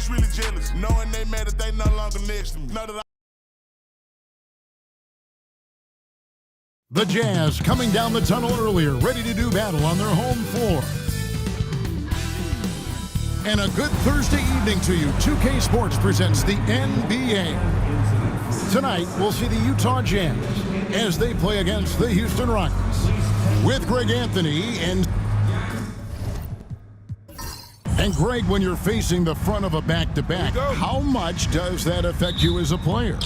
Folks really jealous, knowing they mad that they no longer next to me. Know that The Jazz coming down the tunnel earlier, ready to do battle on their home floor. And a good Thursday evening to you. 2K Sports presents the NBA. Tonight, we'll see the Utah Jazz as they play against the Houston Rockets. With Greg Anthony and Greg, when you're facing the front of a back-to-back, how much does that affect you as a player?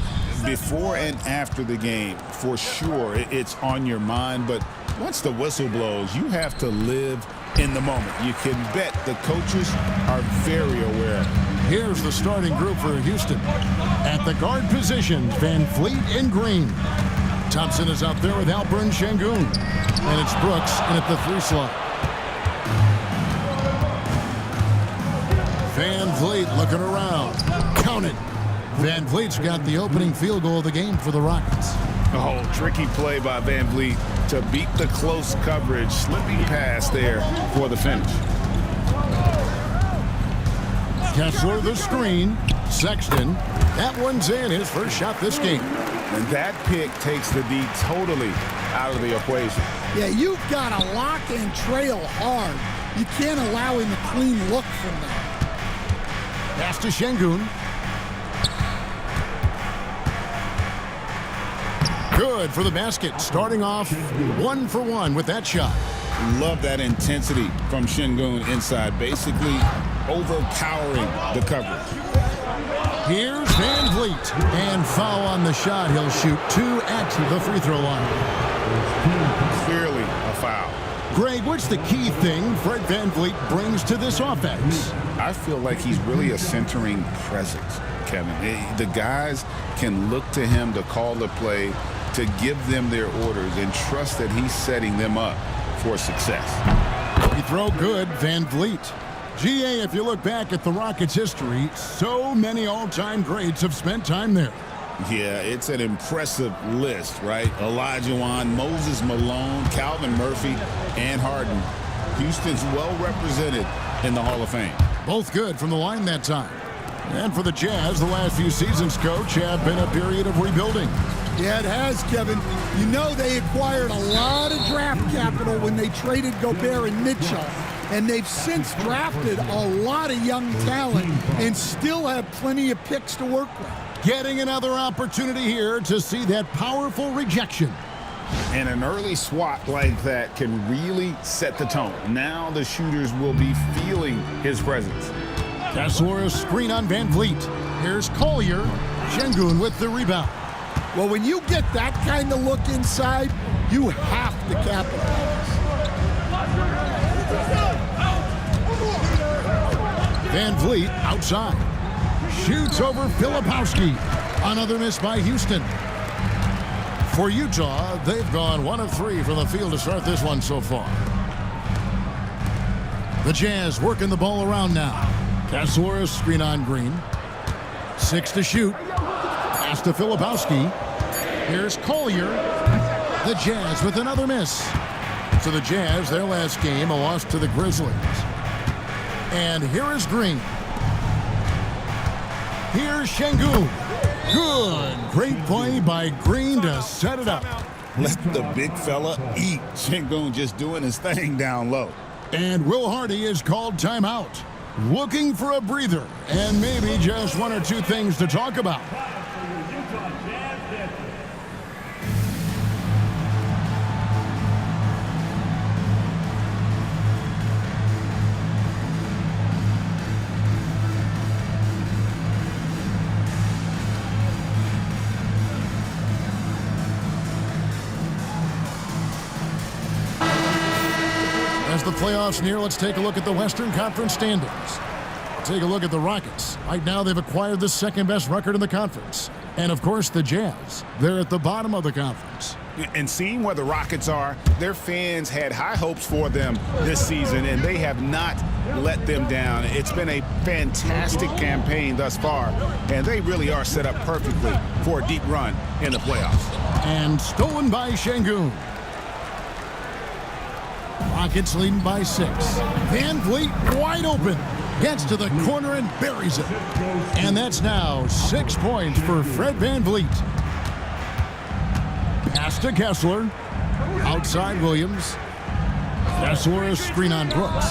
Before and after the game, for sure, it's on your mind. But once the whistle blows, you have to live in the moment. You can bet the coaches are very aware. Here's the starting group for Houston. At the guard position, Van Vliet and Green. Thompson is out there with Alperen Sengun. And it's Brooks in at the 3 slot. Van Vliet looking around. Count it. Van Vliet's got the opening field goal of the game for the Rockets. Oh, tricky play by Van Vliet to beat the close coverage. Slipping pass there for the finish. Kessler the screen. Sexton. That one's in. His first shot this game. And that pick takes the D totally out of the equation. Yeah, you've got to lock and trail hard. You can't allow him a clean look from that. Pass to Sengun. Good for the basket. Starting off 1 for 1 with that shot. Love that intensity from Sengun inside, basically overpowering the coverage. Here's Van Vliet. And foul on the shot. He'll shoot 2 at the free throw line. Clearly a foul. Greg, what's the key thing Fred Van Vliet brings to this offense? I feel like he's really a centering presence, Kevin. The guys can look to him to call the play, to give them their orders, and trust that he's setting them up for success. Free throw good, Van Vliet. GA, if you look back at the Rockets' history, so many all-time greats have spent time there. Yeah, it's an impressive list, right? Olajuwon, Moses Malone, Calvin Murphy, and Harden. Houston's well represented in the Hall of Fame. Both good from the line that time. And for the Jazz, the last few seasons, Coach, have been a period of rebuilding. Yeah, it has, Kevin. You know they acquired a lot of draft capital when they traded Gobert and Mitchell. And they've since drafted a lot of young talent and still have plenty of picks to work with. Getting another opportunity here to see that powerful rejection. And an early swat like that can really set the tone. Now the shooters will be feeling his presence. Kessler screen on Van Vliet. Here's Collier. Sengun with the rebound. Well, when you get that kind of look inside, you have to capitalize. Van Vliet outside. Shoots over Filipowski. Another miss by Houston. For Utah, they've gone 1 of 3 from the field to start this one so far. The Jazz working the ball around now. Kessler screen on Green. 6 to shoot. Pass to Filipowski. Here's Collier. The Jazz with another miss. So the Jazz, their last game, a loss to the Grizzlies. And here is Green. Here's Sengun. Good. Great play by Green to set it up. Let the big fella eat. Sengun just doing his thing down low. And Will Hardy is called timeout. Looking for a breather and maybe just 1 or 2 things to talk about. As the playoffs near, let's take a look at the Western Conference standings. Take a look at the Rockets. Right now, they've acquired the second-best record in the conference. And, of course, the Jazz. They're at the bottom of the conference. And seeing where the Rockets are, their fans had high hopes for them this season, and they have not let them down. It's been a fantastic campaign thus far, and they really are set up perfectly for a deep run in the playoffs. And stolen by Sengun. Rockets leading by 6. Van Vliet wide open. Gets to the corner and buries it. And that's now 6 points for Fred VanVleet. Pass to Kessler. Outside Williams. Kessler, screen on Brooks.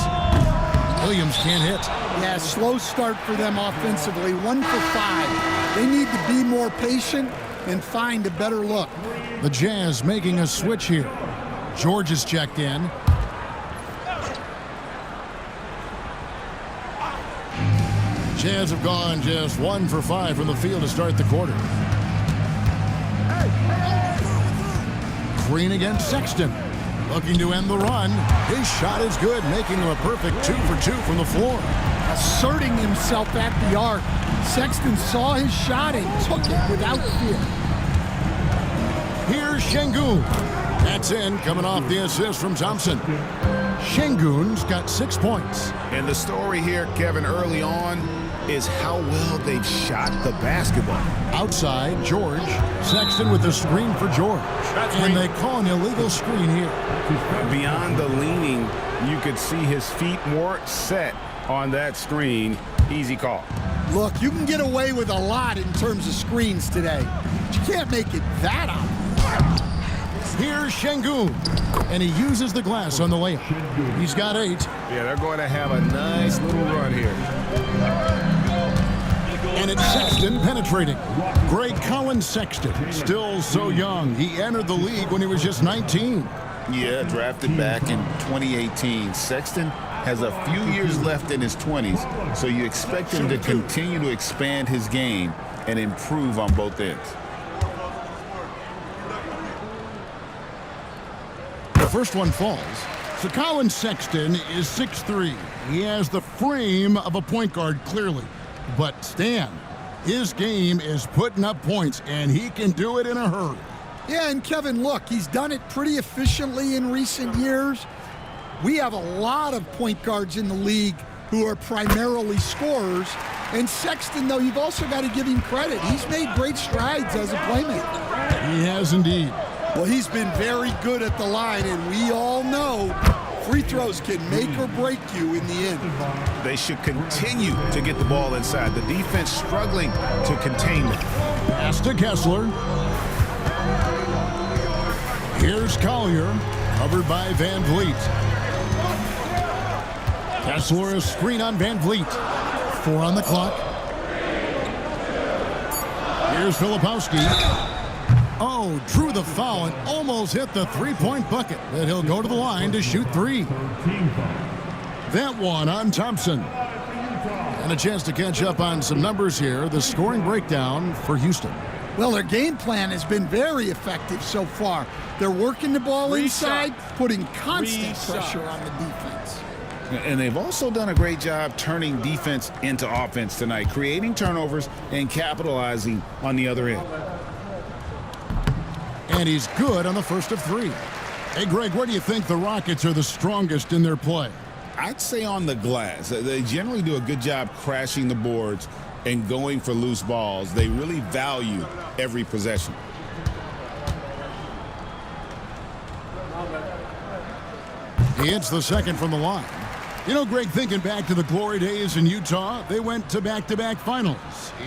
Williams can't hit. Yeah, slow start for them offensively. 1 for 5. They need to be more patient and find a better look. The Jazz making a switch here. George is checked in. Jazz have gone just 1 for 5 from the field to start the quarter. Green against Sexton. Looking to end the run. His shot is good, making him a perfect 2 for 2 from the floor. Asserting himself at the arc. Sexton saw his shot and took it without fear. Here's Şengün. That's in, coming off the assist from Thompson. Şengün's got 6 points. And the story here, Kevin, early on is how well they've shot the basketball. Outside, George. Sexton with the screen for George. And they call an illegal screen here. Beyond the leaning, you could see his feet more set on that screen. Easy call. Look, you can get away with a lot in terms of screens today, but you can't make it that obvious. Here's Şengün. And he uses the glass on the layup. He's got 8. Yeah, they're going to have a nice little run here. And it's Sexton penetrating. Great Colin Sexton, still so young. He entered the league when he was just 19. Yeah, drafted back in 2018. Sexton has a few years left in his 20s, so you expect him to continue to expand his game and improve on both ends. The first one falls. So Colin Sexton is 6'3". He has the frame of a point guard, clearly. But Stan, his game is putting up points, and he can do it in a hurry. Yeah, and Kevin, look, he's done it pretty efficiently in recent years. We have a lot of point guards in the league who are primarily scorers. And Sexton, though, you've also got to give him credit. He's made great strides as a playmaker. He has indeed. Well, he's been very good at the line, and we all know free throws can make or break you in the end. They should continue to get the ball inside. The defense struggling to contain them. Pass to Kessler. Here's Collier, covered by VanVleet. Kessler, a screen on VanVleet. 4 on the clock. Here's Filipowski. Oh, drew the foul and almost hit the three-point bucket. But he'll go to the line to shoot 3. That one on Thompson. And a chance to catch up on some numbers here. The scoring breakdown for Houston. Well, their game plan has been very effective so far. They're working the ball inside, putting constant pressure on the defense. And they've also done a great job turning defense into offense tonight, creating turnovers and capitalizing on the other end. And he's good on the first of 3. Hey, Greg, where do you think the Rockets are the strongest in their play? I'd say on the glass. They generally do a good job crashing the boards and going for loose balls. They really value every possession. He hits the second from the line. You know, Greg, thinking back to the glory days in Utah, they went to back-to-back finals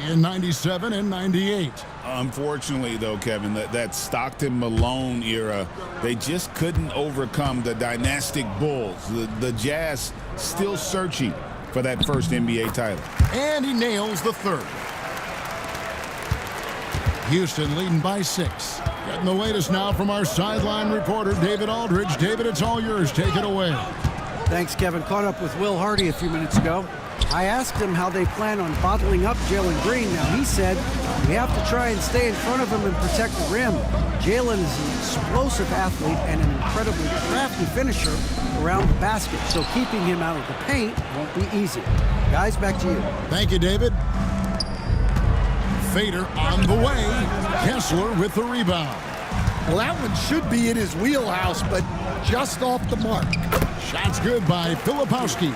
in 97 and 98. Unfortunately, though, Kevin, that Stockton-Malone era, they just couldn't overcome the dynastic Bulls. The Jazz still searching for that first NBA title. And he nails the third. Houston leading by 6. Getting the latest now from our sideline reporter, David Aldridge. David, it's all yours. Take it away. Thanks, Kevin. Caught up with Will Hardy a few minutes ago. I asked him how they plan on bottling up Jalen Green. Now, he said, we have to try and stay in front of him and protect the rim. Jalen is an explosive athlete and an incredibly crafty finisher around the basket, so keeping him out of the paint won't be easy. Guys, back to you. Thank you, David. Fader on the way. Kessler with the rebound. Well, that one should be in his wheelhouse, but just off the mark. Shots good by Filipowski.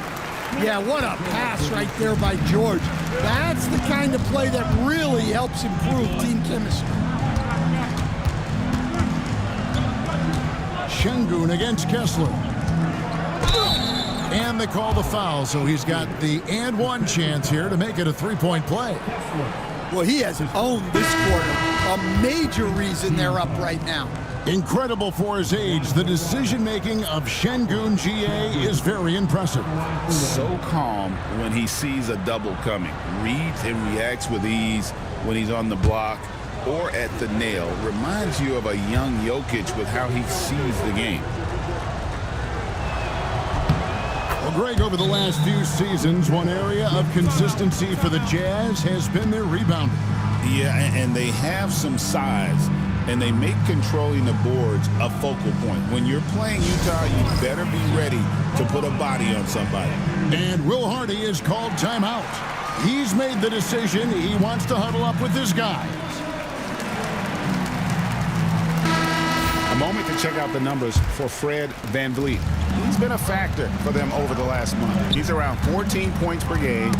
Yeah, what a pass right there by George. That's the kind of play that really helps improve team chemistry. Şengün against Kessler. And they call the foul, so he's got the and one chance here to make it a three-point play. Well, he has owned this quarter. A major reason they're up right now. Incredible for his age, the decision-making of Şengün GA is very impressive. So calm when he sees a double coming. Reads and reacts with ease when he's on the block or at the nail. Reminds you of a young Jokic with how he sees the game. Well, Greg, over the last few seasons, one area of consistency for the Jazz has been their rebounding. Yeah, and they have some size, and they make controlling the boards a focal point. When you're playing Utah, you better be ready to put a body on somebody. And Will Hardy is called timeout. He's made the decision. He wants to huddle up with his guys. A moment to check out the numbers for Fred VanVleet. He's been a factor for them over the last month. He's around 14 points per game,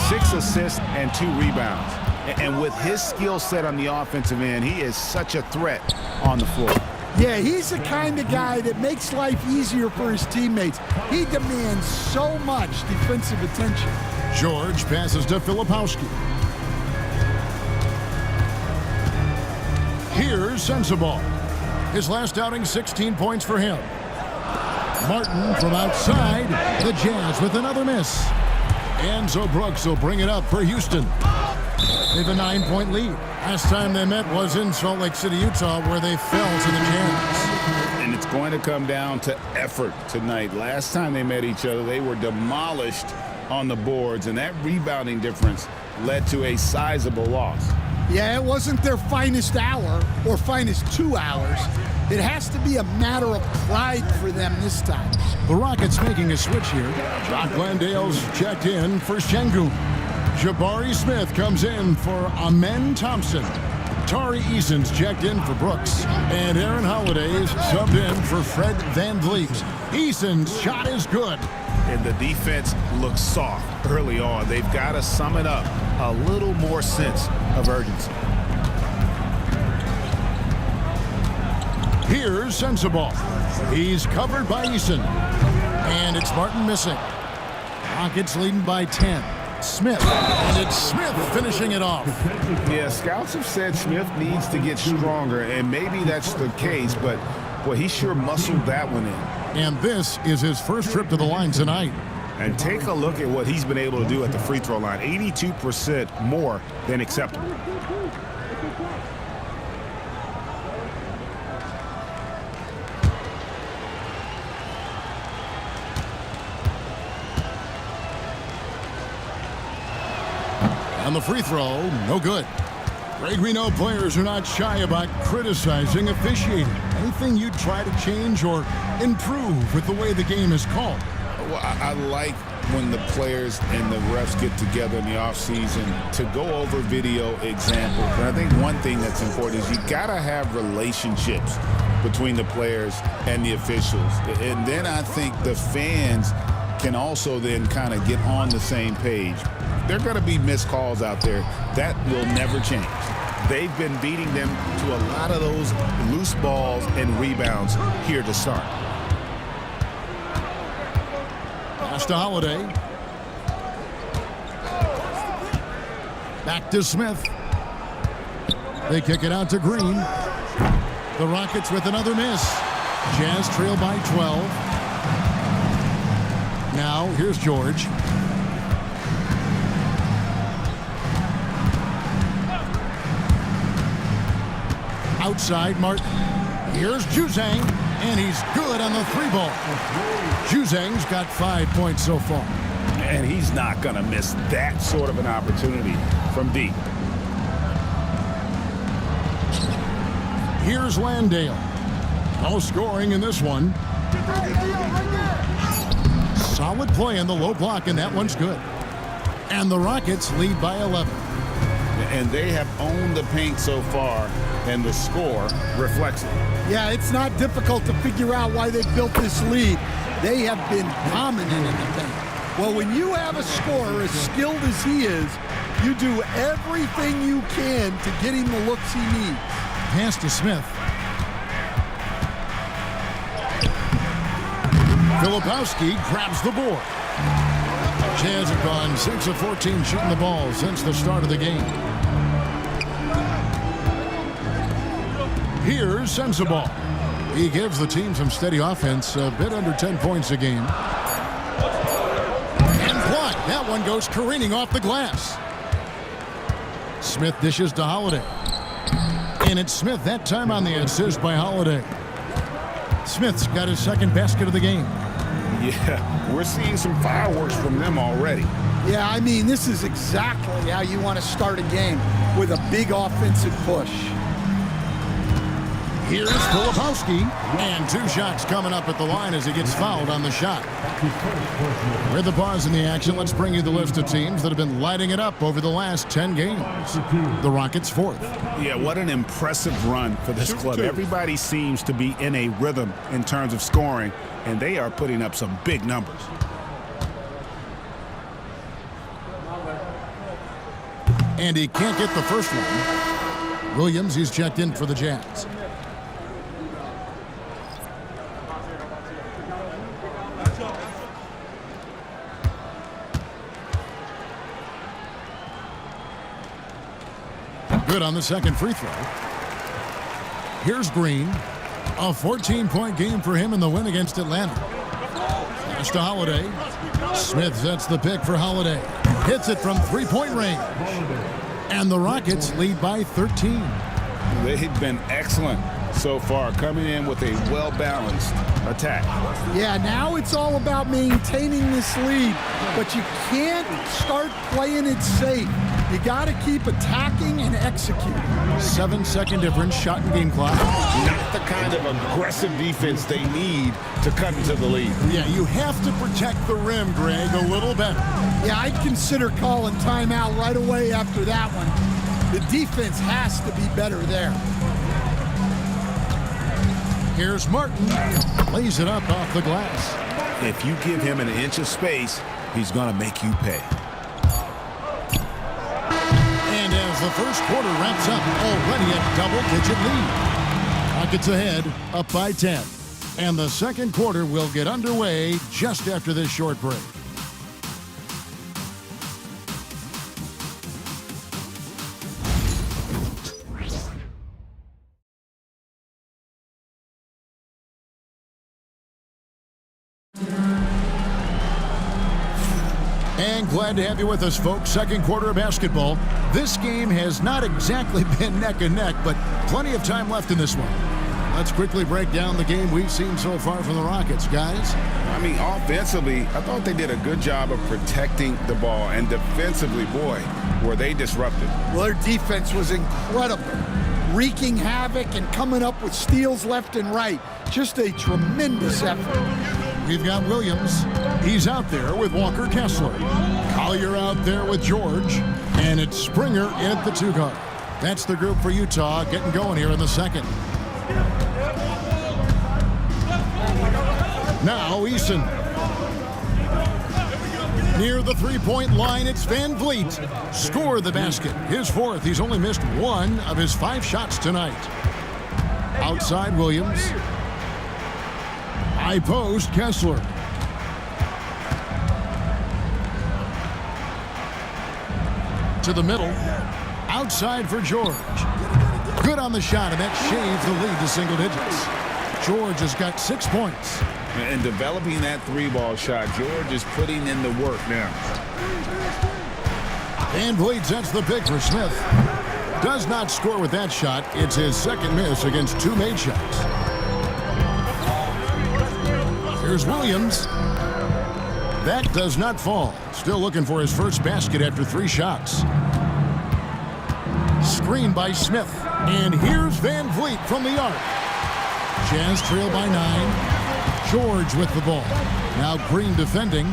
6 assists, and 2 rebounds. And with his skill set on the offensive end, he is such a threat on the floor. Yeah, he's the kind of guy that makes life easier for his teammates. He demands so much defensive attention. George passes to Filipowski. Here's Sensabaugh. His last outing, 16 points for him. Martin from outside. The Jazz with another miss. Enzo Brooks will bring it up for Houston. They have a 9-point lead. Last time they met was in Salt Lake City, Utah, where they fell to the Jazz. And it's going to come down to effort tonight. Last time they met each other, they were demolished on the boards, and that rebounding difference led to a sizable loss. Yeah, it wasn't their finest hour or finest 2 hours. It has to be a matter of pride for them this time. The Rockets making a switch here. Jock Landale's checked in for Şengün. Jabari Smith comes in for Amen Thompson. Tari Eason's checked in for Brooks. And Aaron Holiday's subbed in for Fred VanVleet. Eason's shot is good. And the defense looks soft early on. They've got to sum it up. A little more sense of urgency. Here's Sensabaugh. He's covered by Eason. And it's Martin missing. Rockets leading by 10. Smith. And it's Smith finishing it off. Yeah, scouts have said Smith needs to get stronger, and maybe that's the case, but boy, he sure muscled that one in. And this is his first trip to the line tonight. And take a look at what he's been able to do at the free throw line. 82% more than acceptable. On the free throw, no good. Greg, we know players are not shy about criticizing officiating. Anything you'd try to change or improve with the way the game is called? Well, I like when the players and the refs get together in the offseason to go over video examples. And I think one thing that's important is you got to have relationships between the players and the officials. And then I think the fans can also then kind of get on the same page. There are going to be missed calls out there. That will never change. They've been beating them to a lot of those loose balls and rebounds here to start. Pass to Holiday. Back to Smith. They kick it out to Green. The Rockets with another miss. Jazz trail by 12. Now, here's George. Outside, Martin. Here's Juzang, and he's good on the 3-ball. Juzang's got 5 points so far. And he's not going to miss that sort of an opportunity from deep. Here's Landale. No scoring in this one. Solid play in the low block, and that one's good. And the Rockets lead by 11. And they have owned the paint so far, and the score reflects it. Yeah, it's not difficult to figure out why they built this lead. They have been dominant in the paint. Well, when you have a scorer as skilled as he is, you do everything you can to get him the looks he needs. Pass to Smith. Filipowski grabs the board. Jazz have gone 6 of 14 shooting the ball since the start of the game. Here's Sensabaugh. He gives the team some steady offense, a bit under 10 points a game. And blocked. That one goes careening off the glass. Smith dishes to Holiday. And it's Smith that time on the assist by Holiday. Smith's got his second basket of the game. Yeah, we're seeing some fireworks from them already. Yeah, I mean, this is exactly how you want to start a game, with a big offensive push. Here's Filipowski, and 2 shots coming up at the line as he gets fouled on the shot. With the pause in the action, let's bring you the list of teams that have been lighting it up over the last 10 games. The Rockets 4th. Yeah, what an impressive run for this club. Everybody seems to be in a rhythm in terms of scoring, and they are putting up some big numbers. And he can't get the first one. Williams, he's checked in for the Jazz. Good on the second free throw. Here's Green. A 14-point game for him in the win against Atlanta. Pass to Holiday. Smith sets the pick for Holiday. Hits it from three-point range. And the Rockets lead by 13. They've been excellent so far, coming in with a well-balanced attack. Yeah, now it's all about maintaining this lead, but you can't start playing it safe. You got to keep attacking and executing. 7-second difference, shot and game clock. Not the kind of aggressive defense they need to cut into the lead. Yeah, you have to protect the rim, Greg, a little better. Yeah, I'd consider calling timeout right away after that one. The defense has to be better there. Here's Martin. Lays it up off the glass. If you give him an inch of space, he's going to make you pay. And as the first quarter wraps up, already a double-digit lead. Rockets ahead, up by 10. And the second quarter will get underway just after this short break. And glad to have you with us, folks. Second quarter of basketball. This game has not exactly been neck and neck, but plenty of time left in this one. Let's quickly break down the game we've seen so far from the Rockets, guys. I mean, offensively, I thought they did a good job of protecting the ball, and defensively, boy, were they disruptive. Well, their defense was incredible, wreaking havoc and coming up with steals left and right. Just a tremendous effort. We've got Williams. He's out there with Walker Kessler. Collier out there with George. And it's Springer in at the 2 guard. That's the group for Utah getting going here in the second. Now Eason. Near the three-point line, it's Van Vliet. Scored the basket. His 4th. He's only missed 1 of his 5 shots tonight. Outside Williams. High post, Kessler. To the middle. Outside for George. Good on the shot, and that shaves the lead to single digits. George has got 6 points. And developing that 3-ball shot, George is putting in the work now. Van Vliet sets the pick for Smith. Does not score with that shot. It's his second miss against 2 made shots. Here's Williams. That does not fall. Still looking for his first basket after 3 shots. Screen by Smith. And here's Van Vliet from the arc. Jazz trail by 9. George with the ball. Now Green defending.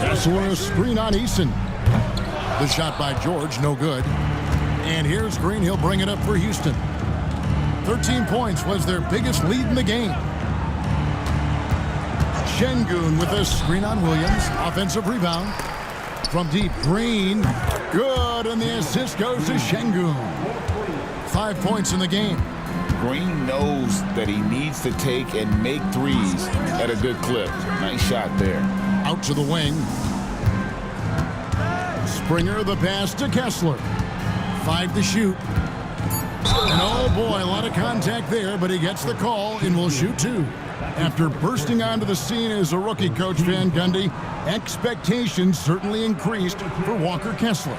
Kessler screen on Eason. The shot by George, no good. And here's Green. He'll bring it up for Houston. 13 points was their biggest lead in the game. Şengün with a screen on Williams. Offensive rebound. From deep, Green. Good, and the assist goes to Şengün. 5 points in the game. Green knows that he needs to take and make threes at a good clip. Nice shot there. Out to the wing. Springer, the pass to Kessler. 5 to shoot. And oh boy, a lot of contact there, but he gets the call and will shoot 2. After bursting onto the scene as a rookie, Coach Van Gundy, expectations certainly increased for Walker Kessler.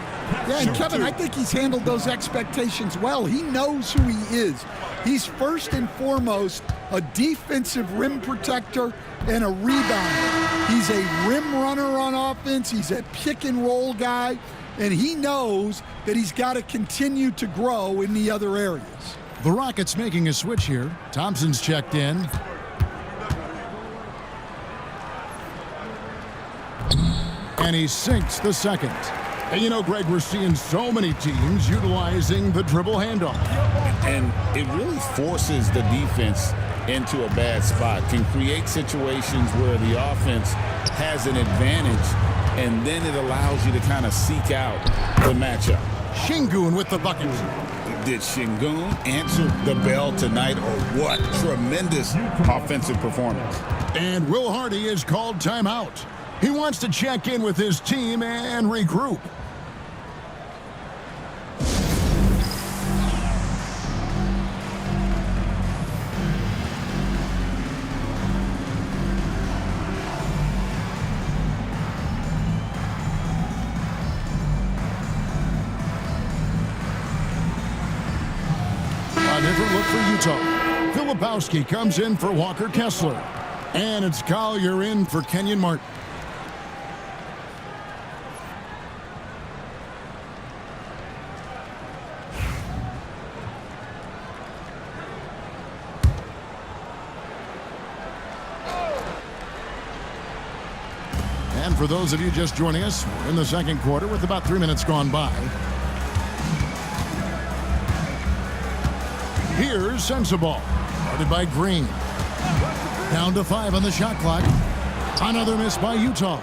Yeah, and Kevin, I think he's handled those expectations well. He knows who he is. He's first and foremost a defensive rim protector and a rebounder. He's a rim runner on offense. He's a pick and roll guy, and he knows that he's got to continue to grow in the other areas. The Rockets making a switch here. Thompson's checked in. And he sinks the second. And you know, Greg, we're seeing so many teams utilizing the dribble handoff. And it really forces the defense into a bad spot, can create situations where the offense has an advantage, and then it allows you to kind of seek out the matchup. Şengün with the bucket. Did Şengün answer the bell tonight, or what? Tremendous offensive performance. And Will Hardy is called timeout. He wants to check in with his team and regroup. A different look for Utah. Filipowski comes in for Walker Kessler. And it's Collier in for Kenyon Martin. And for those of you just joining us, we're in the second quarter with about 3 minutes gone by. Here's Sensabaugh, guarded by Green. Down to 5 on the shot clock. Another miss by Utah.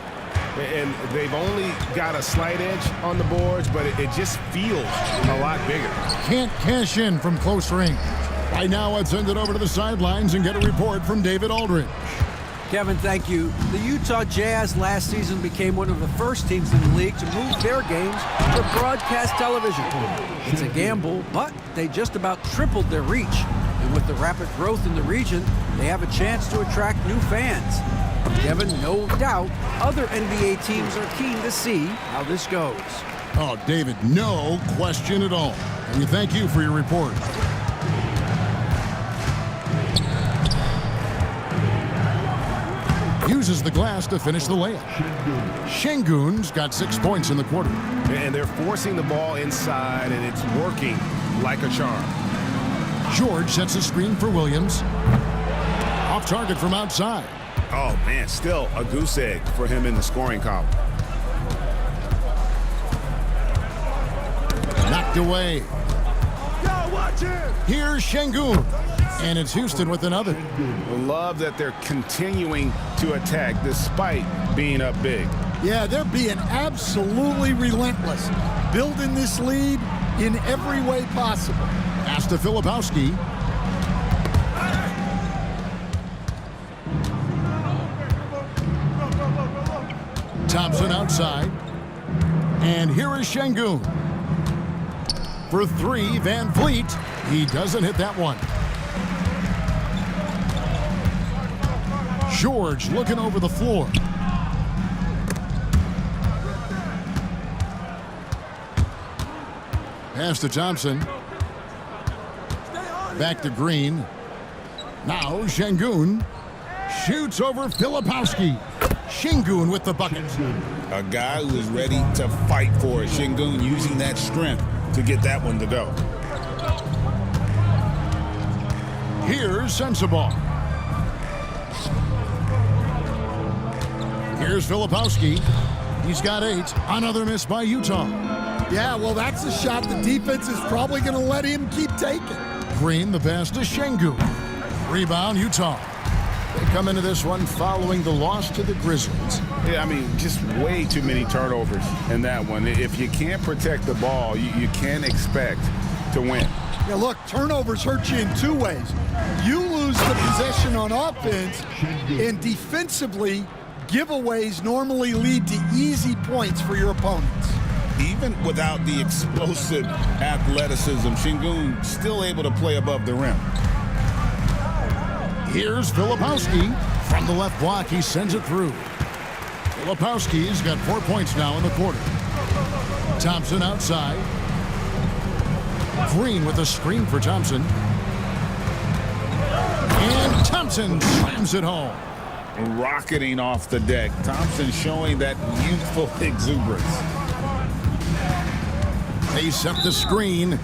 And they've only got a slight edge on the boards, but it just feels a lot bigger. Can't cash in from close range. Right now, let's send it over to the sidelines and get a report from David Aldridge. Kevin, thank you. The Utah Jazz last season became one of the first teams in the league to move their games to broadcast television. It's a gamble, but they just about tripled their reach. And with the rapid growth in the region, they have a chance to attract new fans. Kevin, no doubt, other NBA teams are keen to see how this goes. Oh, David, no question at all. And we thank you for your report. Uses the glass to finish the layup. Şengün's got 6 points in the quarter. And they're forcing the ball inside, and it's working like a charm. George sets a screen for Williams. Off target from outside. Oh, man, still a goose egg for him in the scoring column. Knocked away. Here's Şengün. And it's Houston with another. Love that they're continuing to attack despite being up big. Yeah, they're being absolutely relentless, building this lead in every way possible. Pass to Filipowski. Thompson outside. And here is Şengün. For 3, Van Vliet. He doesn't hit that one. George looking over the floor. Pass to Thompson. Back to Green. Now Şengün shoots over Filipowski. Şengün with the bucket. A guy who is ready to fight for it. Şengün using that strength to get that one to go. Here's Sensabaugh. Here's Filipowski. He's got 8. Another miss by Utah. Yeah, well, that's a shot the defense is probably going to let him keep taking. Green, the pass to Şengün. Rebound, Utah. They come into this one following the loss to the Grizzlies. Yeah, I mean, just way too many turnovers in that one. If you can't protect the ball, you can't expect to win. Yeah, look, turnovers hurt you in two ways. You lose the possession on offense, and defensively, giveaways normally lead to easy points for your opponents. Even without the explosive athleticism, Şengün still able to play above the rim. Here's Filipowski from the left block. He sends it through. Filipowski's got 4 points now in the quarter. Thompson outside. Green with a screen for Thompson. And Thompson slams it home. Rocketing off the deck. Thompson showing that youthful exuberance. They set the screen.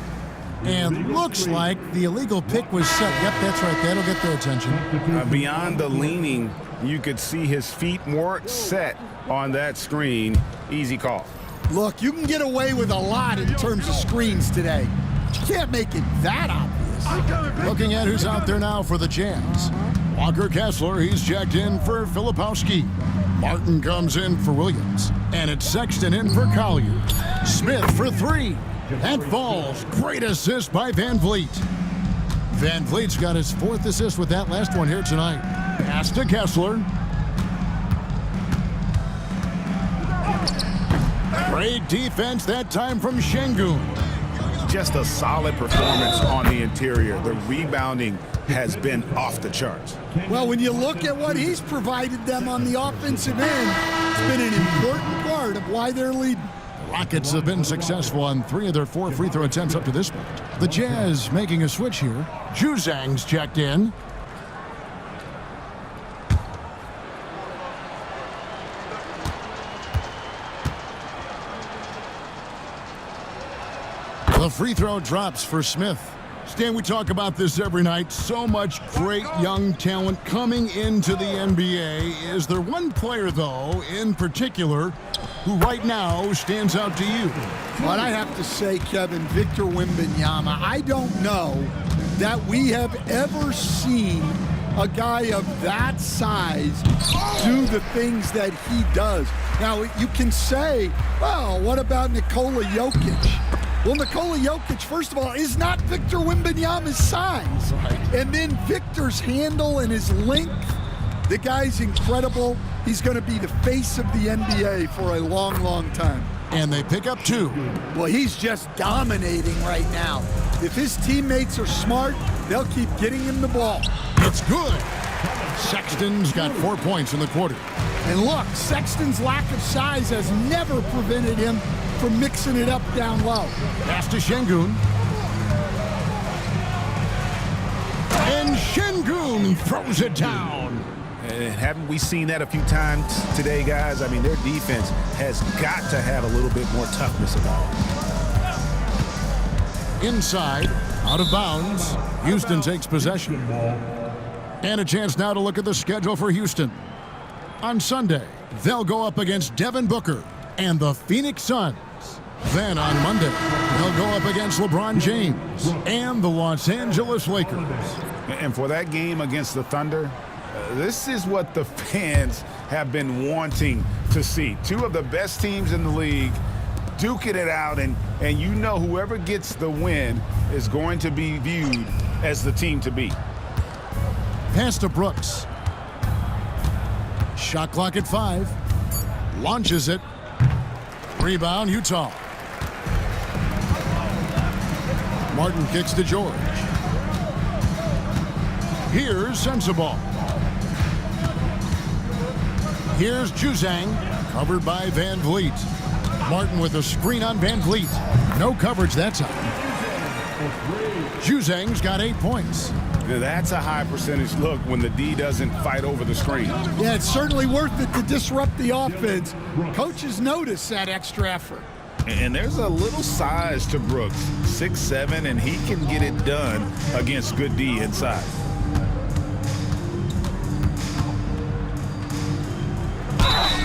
And looks like the illegal pick was set. Yep, that's right. That'll get their attention. Beyond the leaning, you could see his feet more set on that screen. Easy call. Look, you can get away with a lot in terms of screens today. But you can't make it that obvious. Looking at who's out there now for the Jazz. Walker Kessler, he's checked in for Filipowski. Martin comes in for Williams. And it's Sexton in for Collier. Smith for three. That falls. Great assist by Van Vliet. Van Vliet's got his 4th assist with that last one here tonight. Pass to Kessler. Great defense that time from Şengün. Just a solid performance on the interior. The rebounding has been off the charts. Well, when you look at what he's provided them on the offensive end, it's been an important part of why they're leading. Rockets have been successful on 3 of their 4 free throw attempts up to this point. The Jazz making a switch here. Juzang's checked in. The free throw drops for Smith. Stan, we talk about this every night. So much great young talent coming into the NBA. Is there one player, though, in particular, who right now stands out to you? But I have to say, Kevin, Victor Wembanyama, I don't know that we have ever seen a guy of that size do the things that he does. Now, you can say, well, what about Nikola Jokic? Well, Nikola Jokic, first of all, is not Victor Wembanyama's size. Right. And then Victor's handle and his length, the guy's incredible. He's going to be the face of the NBA for a long, long time. And they pick up 2. Well, he's just dominating right now. If his teammates are smart, they'll keep getting him the ball. It's good. Sexton's got 4 points in the quarter. And look, Sexton's lack of size has never prevented him from mixing it up down low. Pass to Şengün. And Şengün throws it down. Haven't we seen that a few times today, guys? I mean, their defense has got to have a little bit more toughness about it. Inside, out of bounds. Houston takes possession. And a chance now to look at the schedule for Houston. On Sunday, they'll go up against Devin Booker and the Phoenix Suns. Then on Monday, they'll go up against LeBron James and the Los Angeles Lakers. And for that game against the Thunder, this is what the fans have been wanting to see. 2 of the best teams in the league duking it out, and you know whoever gets the win is going to be viewed as the team to beat. Pass to Brooks. Shot clock at 5. Launches it. Rebound, Utah. Martin kicks to George. Here's Sensabaugh. Here's Juzang, covered by Van Vliet. Martin with a screen on Van Vliet. No coverage that time. Juzang's got 8 points. That's a high percentage look when the D doesn't fight over the screen. Yeah, it's certainly worth it to disrupt the offense. Coaches notice that extra effort. And there's a little size to Brooks, 6'7", and he can get it done against good D inside.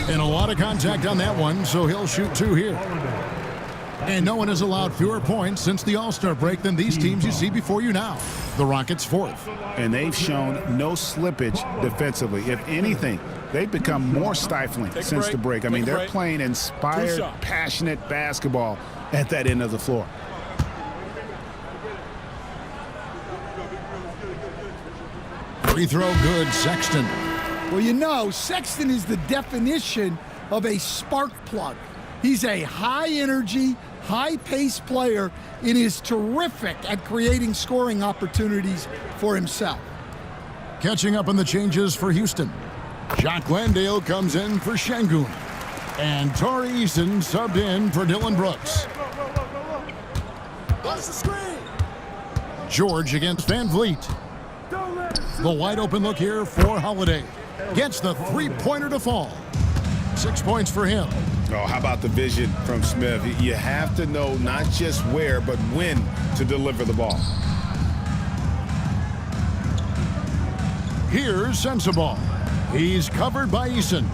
And a lot of contact on that one, so he'll shoot 2 here. And no one has allowed fewer points since the All-Star break than these teams you see before you now. The Rockets 4th. And they've shown no slippage defensively. If anything, they've become more stifling since the break. I mean, they're playing inspired, passionate basketball at that end of the floor. Free throw good, Sexton. Well, you know, Sexton is the definition of a spark plug. He's a high-energy, high-paced player and is terrific at creating scoring opportunities for himself. Catching up on the changes for Houston. Jacques Landale comes in for Şengün. And Torrey Eason subbed in for Dylan Brooks. George against Van Vliet. The wide open look here for Holiday. Gets the three-pointer to fall. 6 points for him. Oh, how about the vision from Smith? You have to know not just where, but when to deliver the ball. Here's Sensabaugh. He's covered by Eason.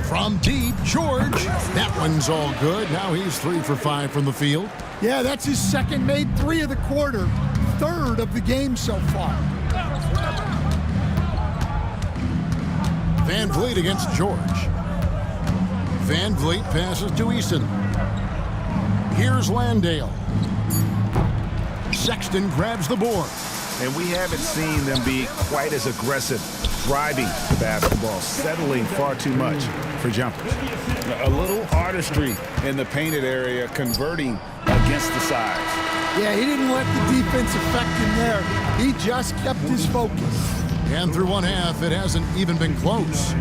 From deep, George. That one's all good. Now he's 3 for 5 from the field. Yeah, that's his second made 3 of the quarter, 3rd of the game so far. Van Vliet against George. Van Vliet passes to Eason. Here's Landale. Sexton grabs the board. And we haven't seen them be quite as aggressive driving the basketball, settling far too much for jumpers. A little artistry in the painted area, converting against the size. Yeah, he didn't let the defense affect him there. He just kept his focus. And through one half, it hasn't even been close.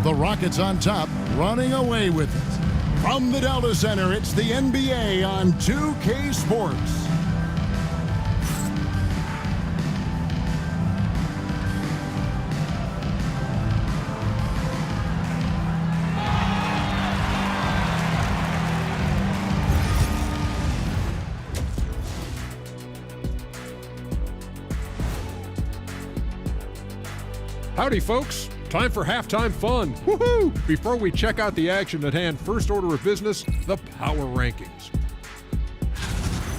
The Rockets on top, running away with it. From the Delta Center, it's the NBA on 2K Sports. Howdy, folks. Time for halftime fun. Woohoo! Before we check out the action at hand, first order of business, the power rankings.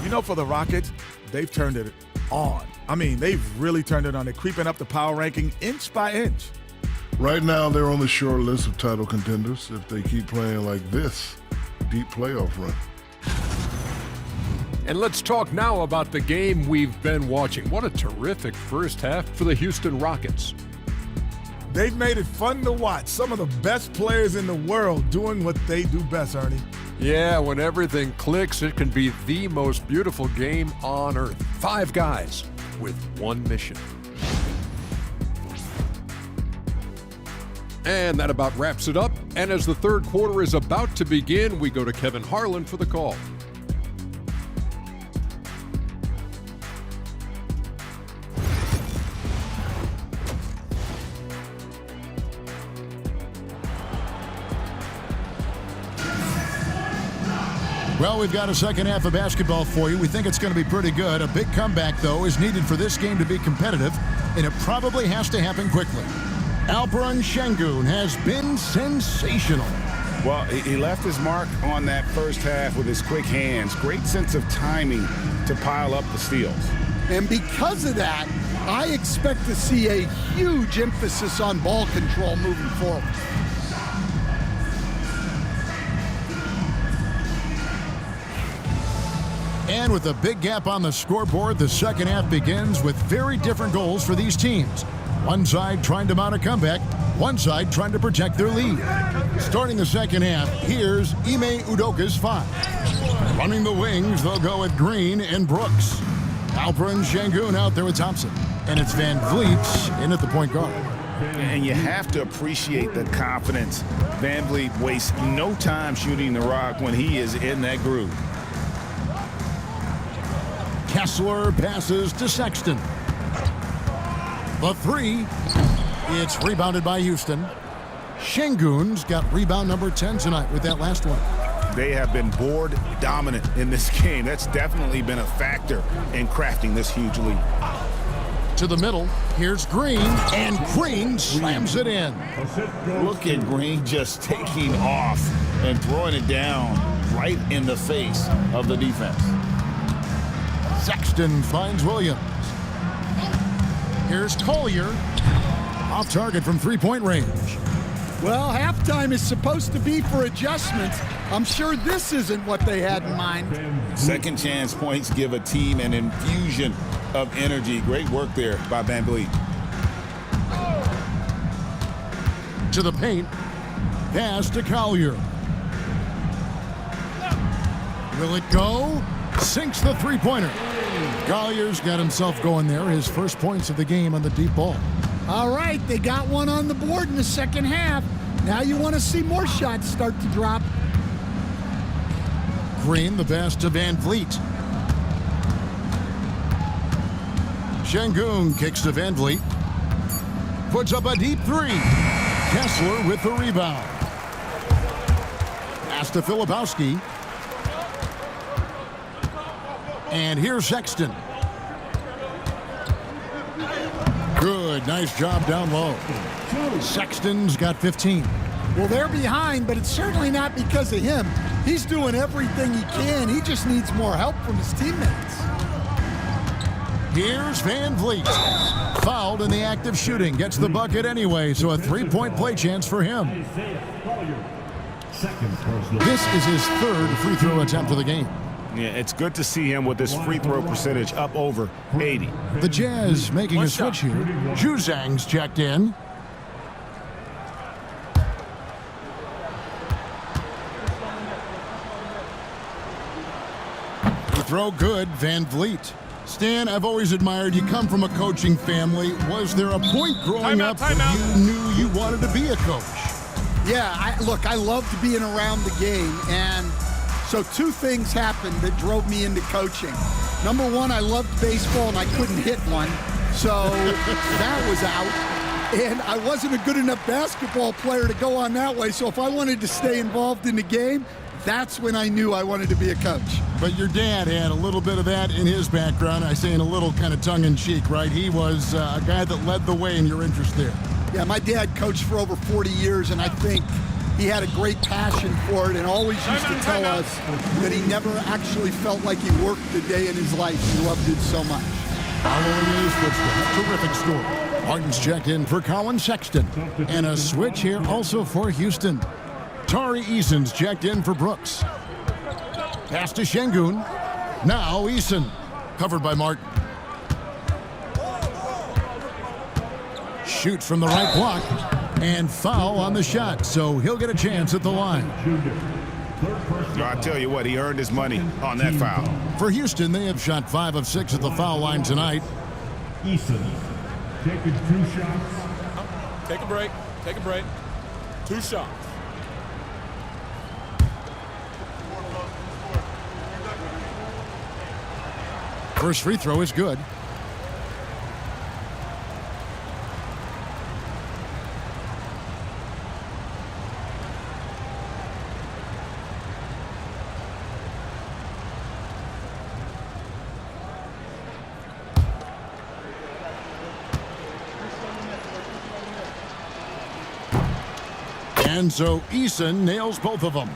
You know, for the Rockets, they've turned it on. I mean, they've really turned it on. They're creeping up the power ranking inch by inch. Right now, they're on the short list of title contenders if they keep playing like this deep playoff run. And let's talk now about the game we've been watching. What a terrific first half for the Houston Rockets. They've made it fun to watch. Some of the best players in the world doing what they do best, Ernie. Yeah, when everything clicks, it can be the most beautiful game on earth. 5 guys with one mission. And that about wraps it up. And as the third quarter is about to begin, we go to Kevin Harlan for the call. Well, we've got a second half of basketball for you. We think it's going to be pretty good. A big comeback, though, is needed for this game to be competitive, and it probably has to happen quickly. Alperen Şengün has been sensational. Well, he left his mark on that first half with his quick hands. Great sense of timing to pile up the steals. And because of that, I expect to see a huge emphasis on ball control moving forward. And with a big gap on the scoreboard, the second half begins with very different goals for these teams. One side trying to mount a comeback, one side trying to protect their lead. Starting the second half, here's Ime Udoka's 5. Running the wings, they'll go with Green and Brooks. Alperen Şengün out there with Thompson. And it's Van Vliet in at the point guard. And you have to appreciate the confidence. Van Vliet wastes no time shooting the rock when he is in that groove. Kessler passes to Sexton. The 3, it's rebounded by Houston. Şengün's got rebound number 10 tonight with that last one. They have been board dominant in this game. That's definitely been a factor in crafting this huge lead. To the middle, here's Green, and Green slams it in. Look at Green just taking off and throwing it down right in the face of the defense. Sexton finds Williams. Here's Collier. Off target from three-point range. Well, halftime is supposed to be for adjustments. I'm sure this isn't what they had in mind. Second chance points give a team an infusion of energy. Great work there by Van Vliet. To the paint. Pass to Collier. Will it go? Sinks the three-pointer. Collier's got himself going there. His first points of the game on the deep ball. All right, they got one on the board in the second half. Now you want to see more shots start to drop. Green, the pass to Van Vliet. Şengün kicks to Van Vliet. Puts up a deep three. Kessler with the rebound. Pass to Filipowski. And here's Sexton. Good, nice job down low. Sexton's got 15. Well, they're behind, but it's certainly not because of him. He's doing everything he can. He just needs more help from his teammates. Here's Van Vliet. Fouled in the act of shooting. Gets the bucket anyway, so a three-point play chance for him. This is his third free throw attempt of the game. Yeah, it's good to see him with his free throw percentage up over 80. The Jazz making a switch here. Juzang's checked in. Free throw good, Van Vliet. Stan, I've always admired you come from a coaching family. Was there a point growing up that you knew you wanted to be a coach? Yeah, I loved being around the game, and so two things happened that drove me into coaching. Number one, I loved baseball and I couldn't hit one, so that was out. And I wasn't a good enough basketball player to go on that way, so if I wanted to stay involved in the game, that's when I knew I wanted to be a coach. But your dad had a little bit of that in his background. I say in a little kind of tongue-in-cheek, right? He was a guy that led the way in your interest there. Yeah, my dad coached for over 40 years, and I think he had a great passion for it and always used to tell us that he never actually felt like he worked a day in his life. He loved it so much. Following his footsteps, terrific story. Martin's checked in for Colin Sexton. And a switch here also for Houston. Tari Eason's checked in for Brooks. Pass to Şengün. Now Eason, covered by Martin. Shoots from the right block. And foul on the shot, so he'll get a chance at the line. I tell you what, he earned his money on that foul. For Houston, they have shot 5 of 6 at the foul line tonight. Eason taking 2 shots. Take a break. Take a break. 2 shots. First free throw is good. And so Eason nails both of them.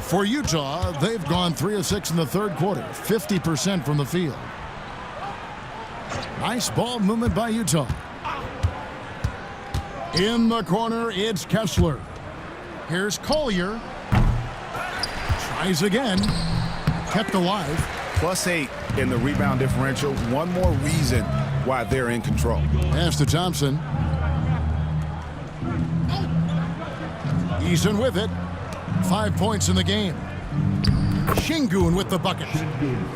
For Utah, they've gone 3 of 6 in the third quarter, 50% from the field. Nice ball movement by Utah. In the corner, it's Kessler. Here's Collier. Tries again. Kept alive. +8 in the rebound differential. One more reason why they're in control. Pass to Thompson. Eason with it. 5 points in the game. Şengün with the bucket.